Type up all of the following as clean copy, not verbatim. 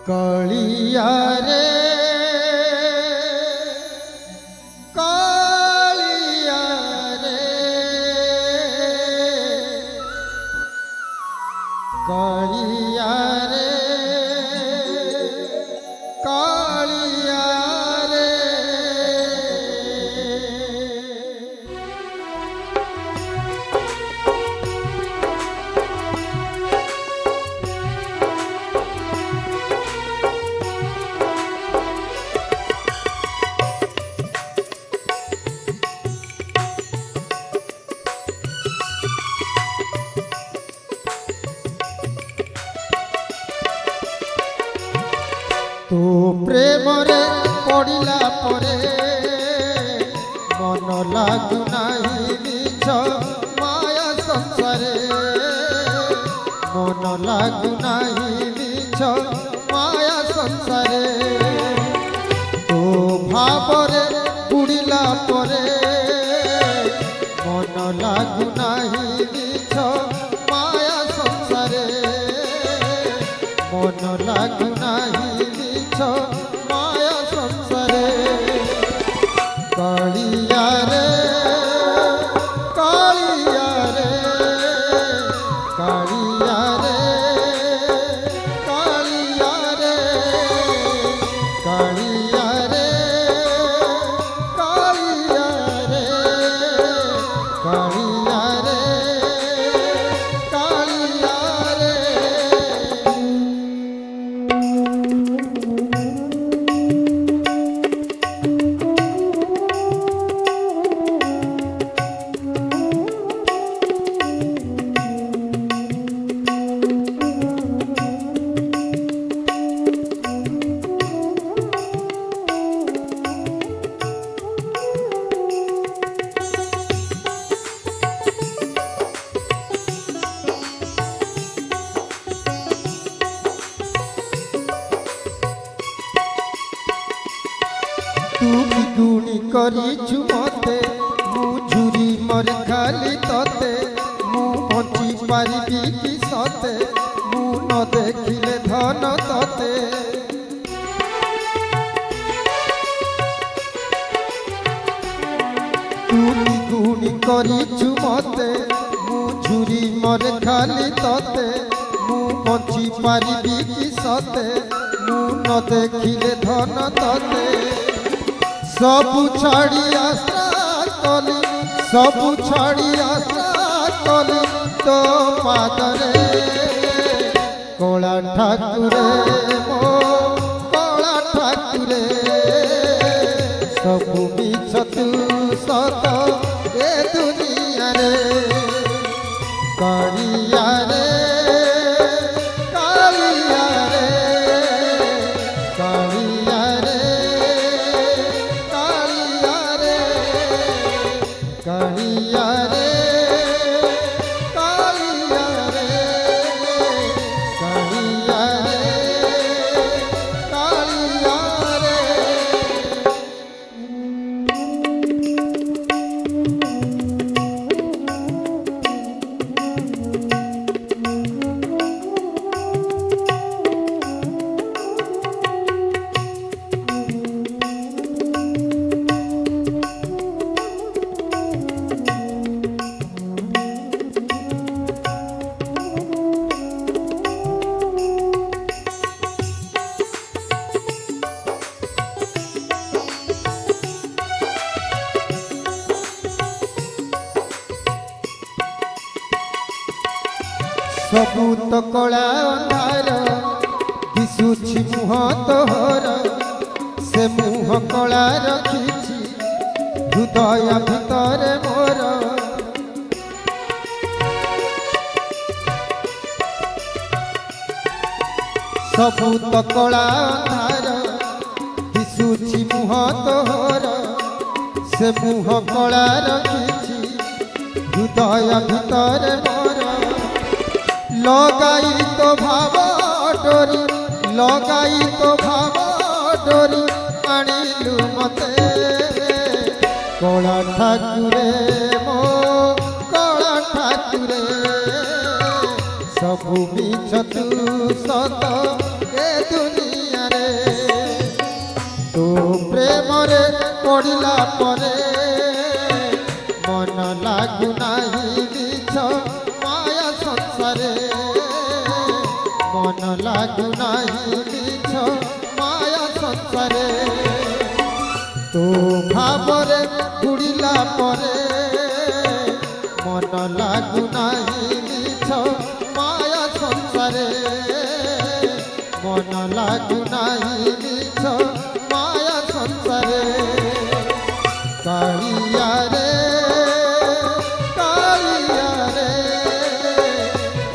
कालिया रे कालिया रे कालिया रे कालिया रे। तू प्रेम रे पड़िला परे मन लागु नाही मिछ माया संसारे मन लागु नाही मिछ माया संसारे। तू भाव रे बुड़िला परे मन लागु नाही मिछ माया संसारे मन लागु नाही माया संसारे। कालिया रे कालिया रे कालिया रे कालिया रे कालिया रे कालिया रे कालिया रे कालिया रे। तू गुणी करी मते मु झुरी मर खाली तते मु बंची पारिबी कि सते मु न देखिले धन तते। तू गुणी करी मते मु झुरी मर खाली तते मु बंची पारिबी कि सते मु न देखिले धन तते। सबु छाड़ी आशा कली सबु छाड़ी आशा कली तो पादरे कला ठाकुरे मो कला ठाकुरे सबु मिछ तू सत ए दुनिया रे। कालिया रे कालिया रे कालिया रे कालिया रे कालिया रे कालिया रे कालिया रे। सबु तो कला अंधार दिशुछि मुह तोहर से मुह कला रखिछि हृदय भितर मोर। सबु तो कला अंधार दिशुछि मुह तोहर से मुह कला रखिछि हृदय भितर मोर। लगाई तो भाव डोरी लगाई तो भाव डोरी आनिलु मते कला ठाकुरे मो कला ठाकुरे सबु मिछ तू सत ଏ ଦୁନିଆରେ ତୋ ପ୍ରେମରେ ପଡ଼ିଲା ପରେ ମନ ଲାଗୁନାହିଁ ମିଛ ମାୟା ସଂସାରେ ମନ ଲାଗୁନାହିଁ ମିଛ ମାୟା ସଂସାରେ ତୋ ଭାବରେ ବୁଡ଼ିଲା ପରେ ମନ ଲାଗୁନାହିଁ ମିଛ ମାୟା ସଂସାରେ ମନ ଲାଗୁନାହିଁ ମିଛ ମାୟା ସଂସାରେ କାଳିଆ ରେ କାଳିଆ ରେ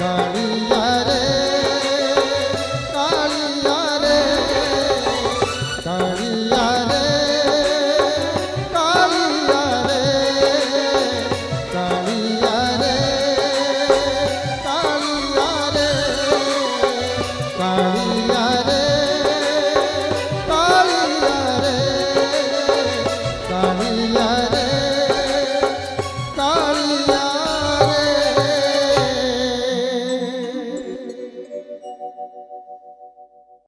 କାଳିଆ ରେ କାଳିଆ ରେ କାଳିଆ ରେ କାଳିଆ ରେ କାଳିଆ ରେ କାଳିଆ ରେ କାଳିଆ ରେ କାଳିଆ ରେ କାଳିଆ ରେ